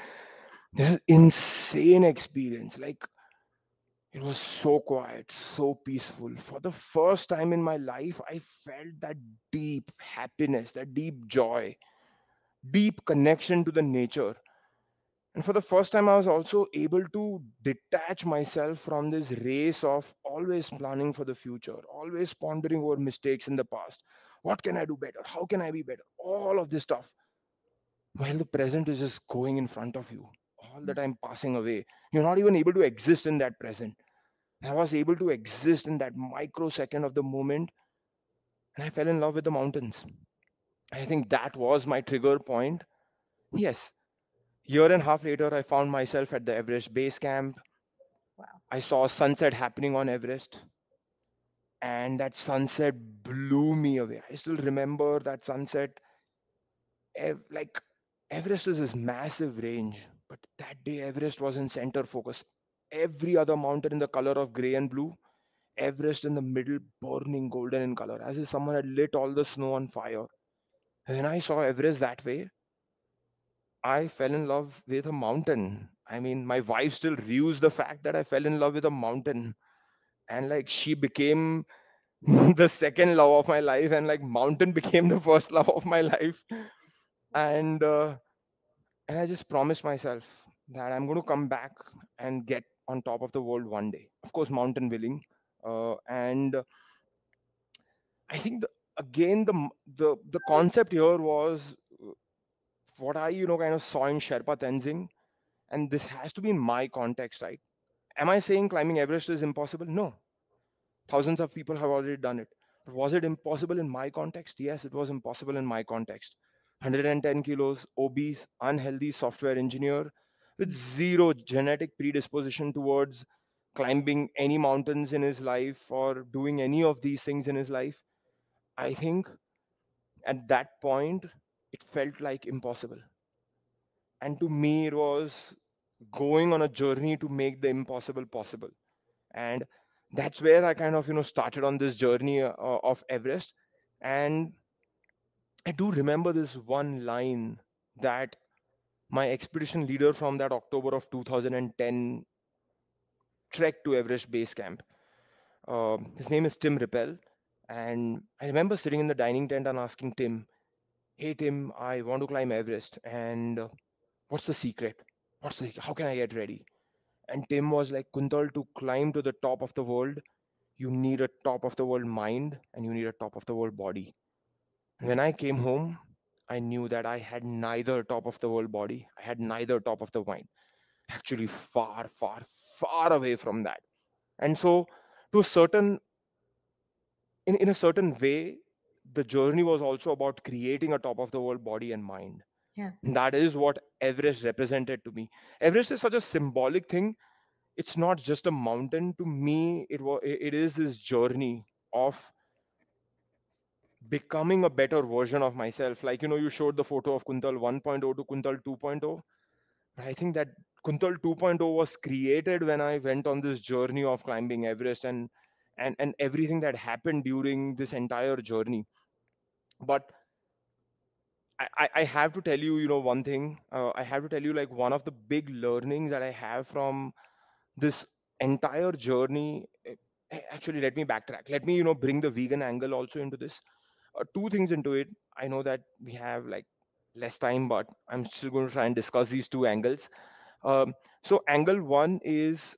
"This is insane experience. Like, it was so quiet, so peaceful. For the first time in my life, I felt that deep happiness, that deep joy, deep connection to the nature. And for the first time, I was also able to detach myself from this race of always planning for the future, always pondering over mistakes in the past. What can I do better? How can I be better? All of this stuff. While the present is just going in front of you, all the time passing away. You're not even able to exist in that present. I was able to exist in that microsecond of the moment, and I fell in love with the mountains. I think that was my trigger point. Yes, year and a half later, I found myself at the Everest base camp. Wow. I saw sunset happening on Everest, and that sunset blew me away. I still remember that sunset. Like Everest is this massive range, but that day Everest was in center focus. Every other mountain in the color of gray and blue, Everest in the middle, burning golden in color, as if someone had lit all the snow on fire. And when I saw Everest that way, I fell in love with a mountain. I mean, my wife still reviews the fact that I fell in love with a mountain. And like she became the second love of my life, and like mountain became the first love of my life. And and I just promised myself that I'm going to come back and get on top of the world one day. Of course, mountain willing. And I think again the concept here was what I kind of saw in Sherpa Tenzing, and this has to be in my context, right? Am I saying climbing Everest is impossible? No. Thousands of people have already done it. But was it impossible in my context? Yes, it was impossible in my context. 110 kilos, obese, unhealthy software engineer with zero genetic predisposition towards climbing any mountains in his life or doing any of these things in his life. I think at that point, it felt like impossible. And to me, it was going on a journey to make the impossible possible. And that's where I kind of started on this journey of Everest. And I do remember this one line that my expedition leader from that October of 2010 trek to Everest base camp, his name is Tim Rippel. And I remember sitting in the dining tent and asking Tim, hey Tim, I want to climb Everest, and what's the secret? How can I get ready? And Tim was like, Kuntal, to climb to the top of the world, you need a top of the world mind and you need a top of the world body. And when I came home, I knew that I had neither top of the world body, I had neither top of the mind. Actually, far, far, far away from that. And so, to a certain, in a certain way, the journey was also about creating a top of the world body and mind. Yeah. That is what Everest represented to me. Everest is such a symbolic thing. It's not just a mountain to me. It is this journey of becoming a better version of myself. Like, you showed the photo of Kuntal 1.0 to Kuntal 2.0. I think that Kuntal 2.0 was created when I went on this journey of climbing Everest, and everything that happened during this entire journey. But I have to tell you, one thing. I have to tell you, like, one of the big learnings that I have from this entire journey. Actually, let me backtrack. Let me, bring the vegan angle also into this. Two things into it. I know that we have like less time, but I'm still going to try and discuss these two angles. So, angle one is,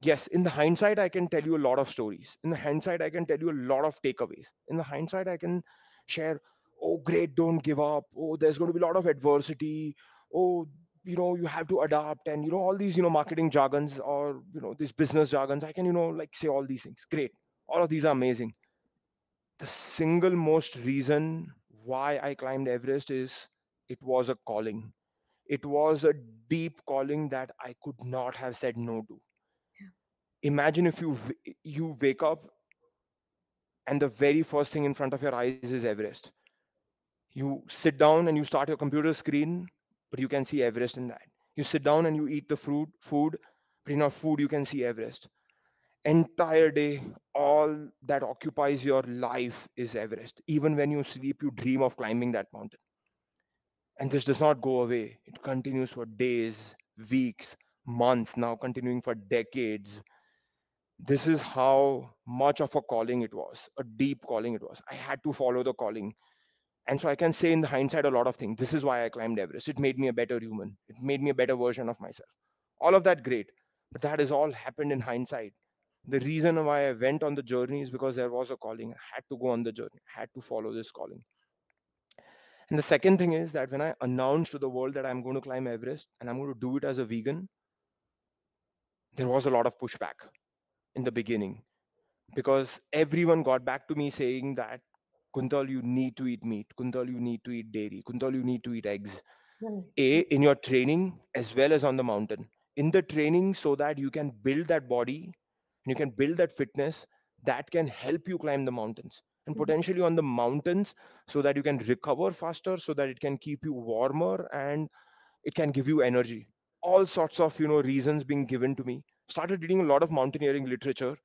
yes, in the hindsight, I can tell you a lot of stories. In the hindsight, I can tell you a lot of takeaways. In the hindsight, I can share, oh, great, don't give up. Oh, there's going to be a lot of adversity. Oh, you have to adapt, and all these marketing jargons, or these business jargons. I can like say all these things. Great, all of these are amazing. The single most reason why I climbed Everest is it was a calling. It was a deep calling that I could not have said no to. Imagine if you wake up and the very first thing in front of your eyes is Everest. You sit down and you start your computer screen, but you can see Everest in that. You sit down and you eat the food, but in our food you can see Everest. Entire day, all that occupies your life is Everest. Even when you sleep, you dream of climbing that mountain. And this does not go away. It continues for days, weeks, months, now continuing for decades. This is how much of a calling it was, a deep calling it was. I had to follow the calling. And so I can say in the hindsight a lot of things. This is why I climbed Everest. It made me a better human. It made me a better version of myself. All of that great. But that has all happened in hindsight. The reason why I went on the journey is because there was a calling. I had to go on the journey. I had to follow this calling. And the second thing is that when I announced to the world that I'm going to climb Everest and I'm going to do it as a vegan, there was a lot of pushback in the beginning because everyone got back to me saying that Kuntal, you need to eat meat. Kuntal, you need to eat dairy. Kuntal, you need to eat eggs. Mm, In your training as well as on the mountain. In the training, so that you can build that body and you can build that fitness that can help you climb the mountains. And mm, potentially on the mountains, so that you can recover faster, so that it can keep you warmer and it can give you energy. All sorts of reasons being given to me. Started reading a lot of mountaineering literature.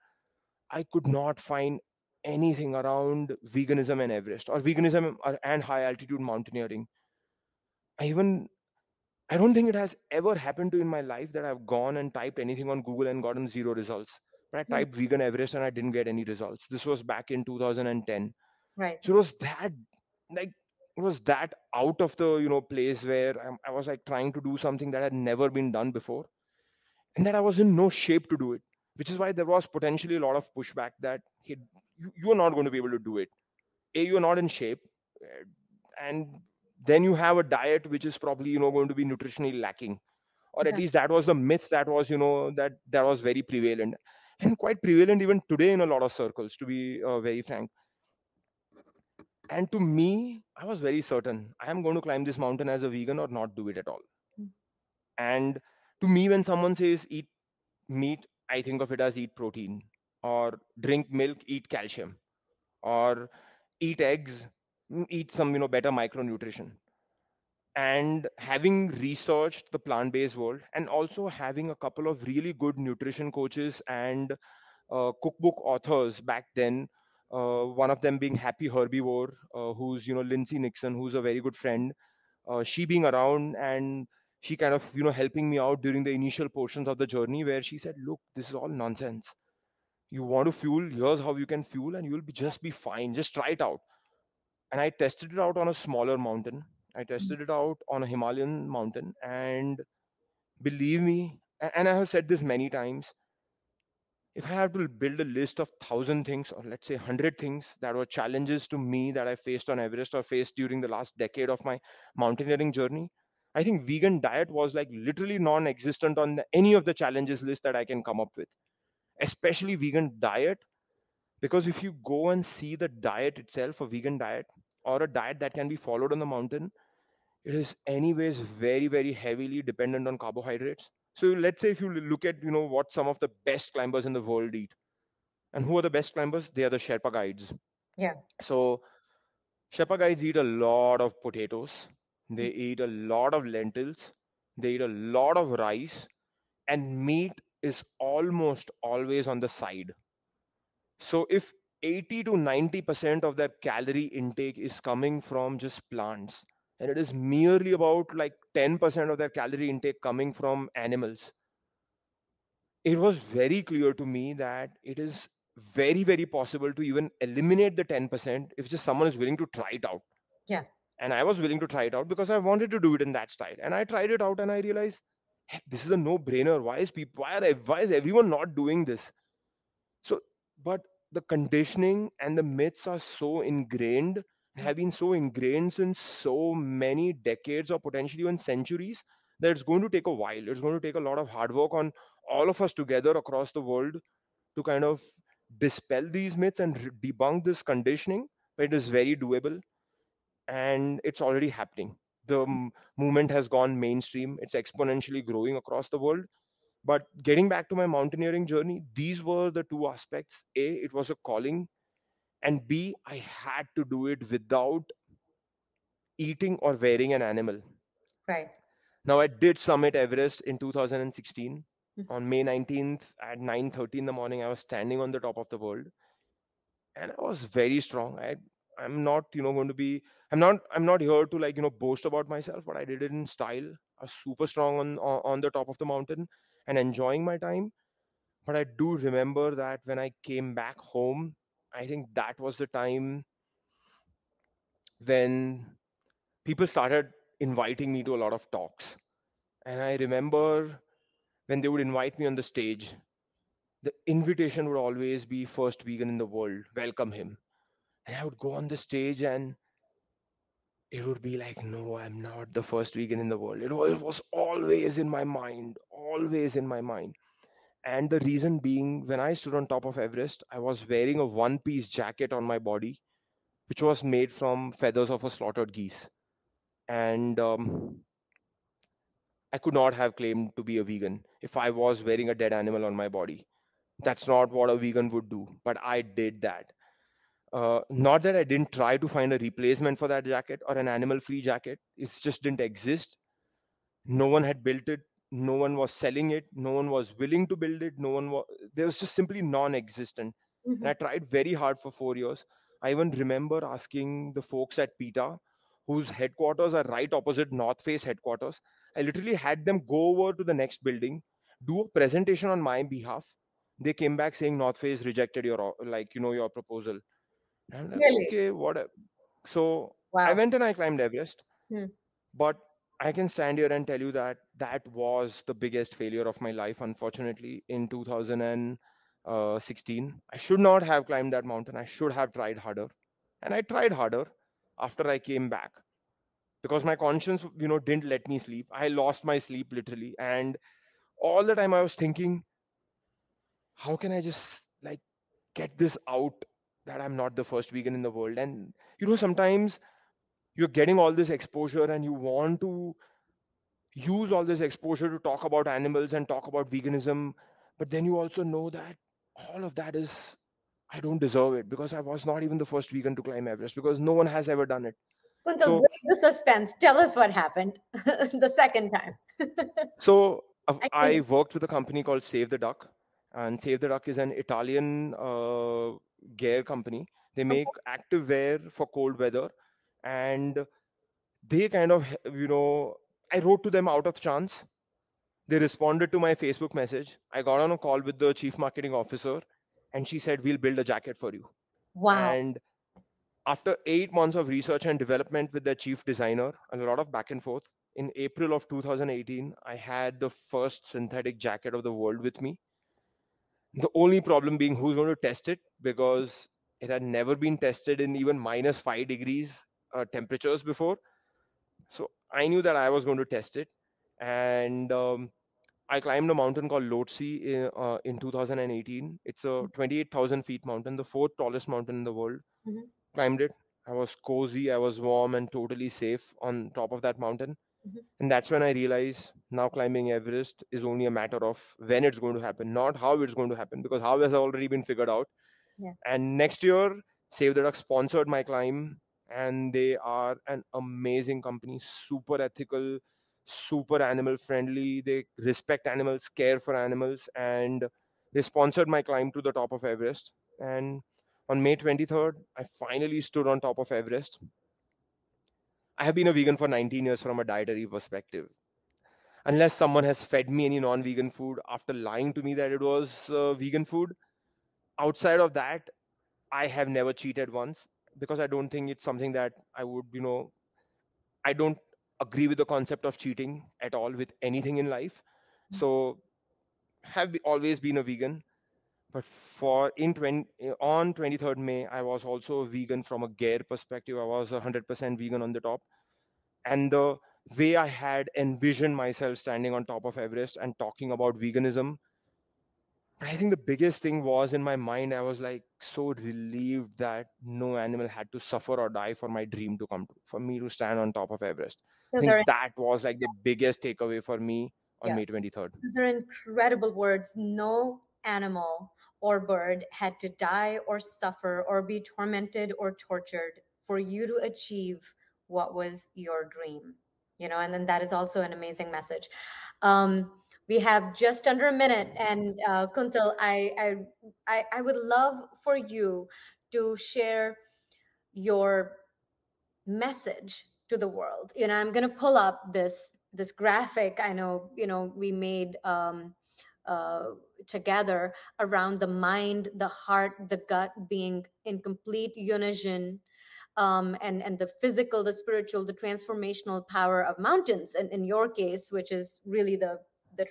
I could not find anything around veganism and Everest or veganism and high altitude mountaineering. I even I don't think it has ever happened to in my life that I've gone and typed anything on Google and gotten zero results. But I mm. typed vegan Everest and I didn't get any results. This was back in 2010. Right. So it was that like it was that out of the place where I was like trying to do something that had never been done before, and that I was in no shape to do it. Which is why there was potentially a lot of pushback that hey, you are not going to be able to do it. A, you're not in shape, and then you have a diet which is probably going to be nutritionally lacking, or at Yeah. least that was the myth that was that was very prevalent and quite prevalent even today in a lot of circles, to be very frank. And to me, I was very certain I am going to climb this mountain as a vegan or not do it at all. Mm, And to me, when someone says eat meat, I think of it as eat protein, or drink milk, eat calcium, or eat eggs, eat some better micronutrition. And having researched the plant-based world and also having a couple of really good nutrition coaches and cookbook authors back then, one of them being Happy Herbivore, who's Lindsay Nixon, who's a very good friend, she being around, and she kind of helping me out during the initial portions of the journey, where she said, look, this is all nonsense. You want to fuel, here's how you can fuel, and you'll just be fine, just try it out. And I tested it out on a smaller mountain. I mm. tested it out on a Himalayan mountain, and believe me, and I have said this many times, if I have to build a list of 1,000 things, or let's say 100 things that were challenges to me that I faced on Everest or faced during the last decade of my mountaineering journey, I think vegan diet was like literally non-existent on any of the challenges list that I can come up with, especially vegan diet. Because if you go and see the diet itself, a vegan diet or a diet that can be followed on the mountain, it is anyways very, very heavily dependent on carbohydrates. So let's say if you look at what some of the best climbers in the world eat, and who are the best climbers? They are the Sherpa guides. Yeah. So Sherpa guides eat a lot of potatoes, Mm, they eat a lot of lentils, they eat a lot of rice, and meat is almost always on the side. So if 80 to 90% of their calorie intake is coming from just plants, and it is merely about like 10% of their calorie intake coming from animals, it was very clear to me that it is very, very possible to even eliminate the 10% if just someone is willing to try it out. yeah. And I was willing to try it out because I wanted to do it in that style. And I tried it out and I realized, heck, this is a no-brainer. Why is everyone not doing this? So, but the conditioning and the myths are so ingrained, Mm, have been so ingrained since so many decades or potentially even centuries, that it's going to take a while. It's going to take a lot of hard work on all of us together across the world to kind of dispel these myths and debunk this conditioning. But it is very doable, and it's already happening. The movement has gone mainstream. It's exponentially growing across the world. But getting back to my mountaineering journey, these were the two aspects. A, it was a calling, and B, I had to do it without eating or wearing an animal. right. Now, I did summit Everest in 2016. Mm, On May 19th at 9:30 in the morning, I was standing on the top of the world, and I was very strong. I'm not, going to be. I'm not here to like boast about myself, but I did it in style. I was super strong on the top of the mountain and enjoying my time. But I do remember that when I came back home, I think that was the time when people started inviting me to a lot of talks. And I remember when they would invite me on the stage, the invitation would always be first vegan in the world, welcome him. And I would go on the stage and it would be like, no, I'm not the first vegan in the world. It was always in my mind, always in my mind. And the reason being, when I stood on top of Everest, I was wearing a one piece jacket on my body, which was made from feathers of a slaughtered geese. And I could not have claimed to be a vegan if I was wearing a dead animal on my body. That's not what a vegan would do, but I did that. Not that I didn't try to find a replacement for that jacket or an animal free jacket, it just didn't exist. No one had built it, no one was selling it, no one was willing to build it, no one was, there was just simply non-existent. And Hmm. I tried very hard for 4 years. I even remember asking the folks at PETA, whose headquarters are right opposite North Face headquarters. I literally had them go over to the next building, do a presentation on my behalf. They came back saying North Face rejected your your proposal. And I'm like, Really? okay, what? So I Wow. went and I climbed Everest. Hmm. But I can stand here and tell you that that was the biggest failure of my life, unfortunately, in 2016. I should not have climbed that mountain. I should have tried harder. And I tried harder after I came back because my conscience, didn't let me sleep. I lost my sleep literally. And all the time I was thinking, how can I just like get this out that I'm not the first vegan in the world? And, sometimes you're getting all this exposure and you want to use all this exposure to talk about animals and talk about veganism, but then you also know that all of that is, I don't deserve it because I was not even the first vegan to climb Everest because no one has ever done it. Kuntal, So, break the suspense. Tell us what happened the second time. I I think. worked with a company called Save the Duck, and Save the Duck is an Italian gear company. They make active wear for cold weather, and they kind of, I wrote to them out of chance. They responded to my Facebook message. I got on a call with the chief marketing officer, and she said, we'll build a jacket for you. Wow. And after 8 months of research and development with the chief designer, and a lot of back and forth, in April of 2018, I had the first synthetic jacket of the world with me. The only problem being who's going to test it because it had never been tested in even -5 degrees temperatures before. So I knew that I was going to test it. And I climbed a mountain called Lhotse in 2018. It's a 28,000 feet mountain, the fourth tallest mountain in the world. Mhm, Climbed it. I was cozy, I was warm and totally safe on top of that mountain. mhm. And that's when I realized now climbing Everest is only a matter of when it's going to happen, not how it's going to happen, because how has already been figured out. Yeah. And next year, Save the Duck sponsored my climb, and they are an amazing company, super ethical, super animal friendly. They respect animals, care for animals, and they sponsored my climb to the top of Everest. And on May 23rd, I finally stood on top of Everest. I have been a vegan for 19 years from a dietary perspective. Unless someone has fed me any non vegan food after lying to me that it was vegan food, outside of that, I have never cheated once because I don't think it's something that I would, I don't agree with the concept of cheating at all with anything in life. So have always been a vegan. But for in 20, on 23rd May, I was also a vegan from a gear perspective. I was 100% vegan on the top. And the way I had envisioned myself standing on top of Everest and talking about veganism, I think the biggest thing was in my mind, I was like so relieved that no animal had to suffer or die for my dream to come true, for me to stand on top of Everest. I Those think are, that was like the biggest takeaway for me on yeah. May 23rd. Those are incredible words. No animal or bird had to die or suffer or be tormented or tortured for you to achieve what was your dream. And then that is also an amazing message. We have just under a minute, and Kuntal, I would love for you to share your message to the world. I'm going to pull up this graphic. I know, we made uh, together around the mind, the heart, the gut being in complete unison. and the physical, the spiritual, the transformational power of mountains, and in your case, which is really the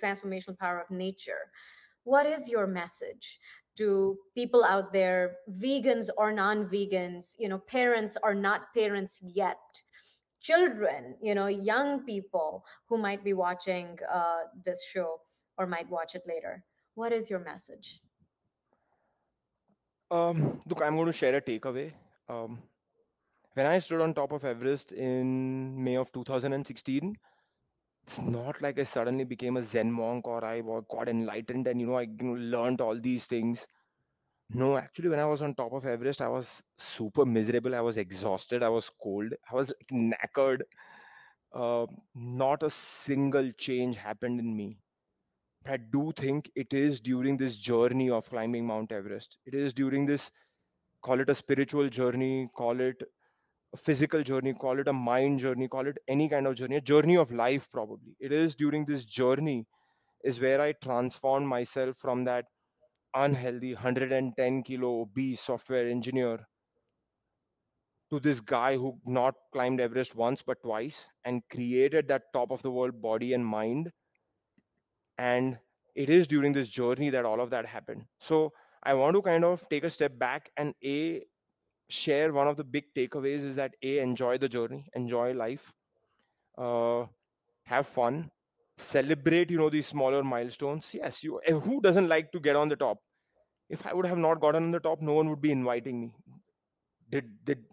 transformational power of nature. What is your message to people out there, vegans or non-vegans, parents or not parents yet, children, young people who might be watching this show or might watch it later? What is your message? Look, I'm going to share a takeaway. Um, when I stood on top of Everest in May of 2016, it's not like I suddenly became a Zen monk or got enlightened and learned all these things. No, actually, when I was on top of Everest, I was super miserable. I was exhausted. I was cold. I was like knackered. Not a single change happened in me. But I do think it is during this journey of climbing Mount Everest. It is during this, call it a spiritual journey, call it a physical journey, call it a mind journey, call it any kind of journey, a journey of life probably. It is during this journey is where I transformed myself from that unhealthy 110 kilo obese software engineer to this guy who not climbed Everest once but twice and created that top of the world body and mind. And it is during this journey that all of that happened. So I want to kind of take a step back and share one of the big takeaways is that enjoy the journey, enjoy life, uh, have fun, celebrate these smaller milestones. Yes, who doesn't like to get on the top? If I would have not gotten on the top, no one would be inviting me. Did did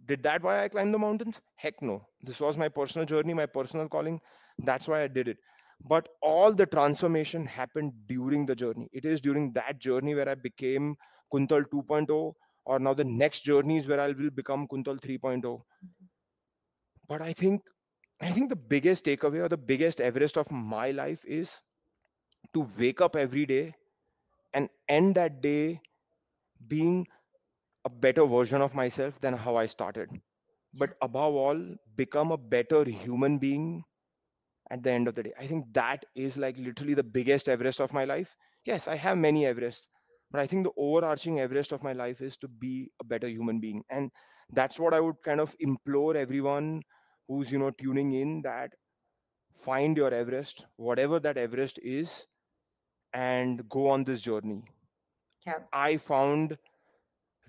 did that why I climbed the mountains? Heck no. This was my personal journey, my personal calling. That's why I did it. But all the transformation happened during the journey. It is during that journey where I became Kuntal 2.0, or now the next journey is where I will become Kuntal 3.0. But I think the biggest takeaway or the biggest Everest of my life is to wake up every day and end that day being a better version of myself than how I started. Yeah. But above all, become a better human being at the end of the day. I think that is like literally the biggest Everest of my life. Yes, I have many Everests, but I think the overarching Everest of my life is to be a better human being. And that's what I would kind of implore everyone who's tuning in, that find your Everest, whatever that Everest is, and go on this journey. Yeah. I found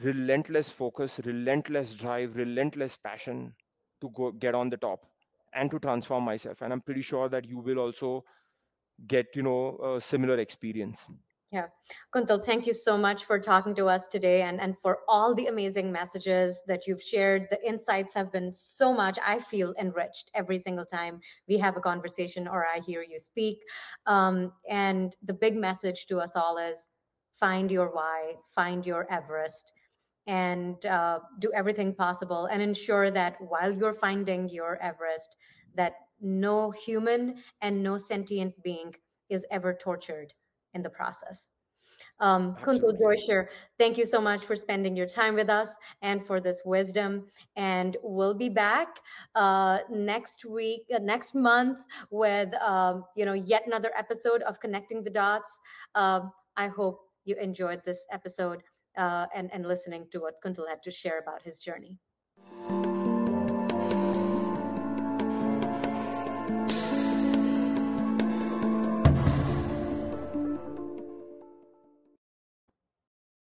relentless focus, relentless drive, relentless passion to go get on the top and to transform myself. And I'm pretty sure that you will also get a similar experience. Yeah. Kuntal, thank you so much for talking to us today and for all the amazing messages that you've shared. The insights have been so much. I feel enriched every single time we have a conversation or I hear you speak. And the big message to us all is find your why, find your Everest, and do everything possible and ensure that while you're finding your Everest, that no human and no sentient being is ever tortured in the process. Kuntal Absolutely. Joisher, thank you so much for spending your time with us and for this wisdom. And we'll be back next week, next month, with yet another episode of Connecting the Dots. I hope you enjoyed this episode and listening to what Kuntal had to share about his journey.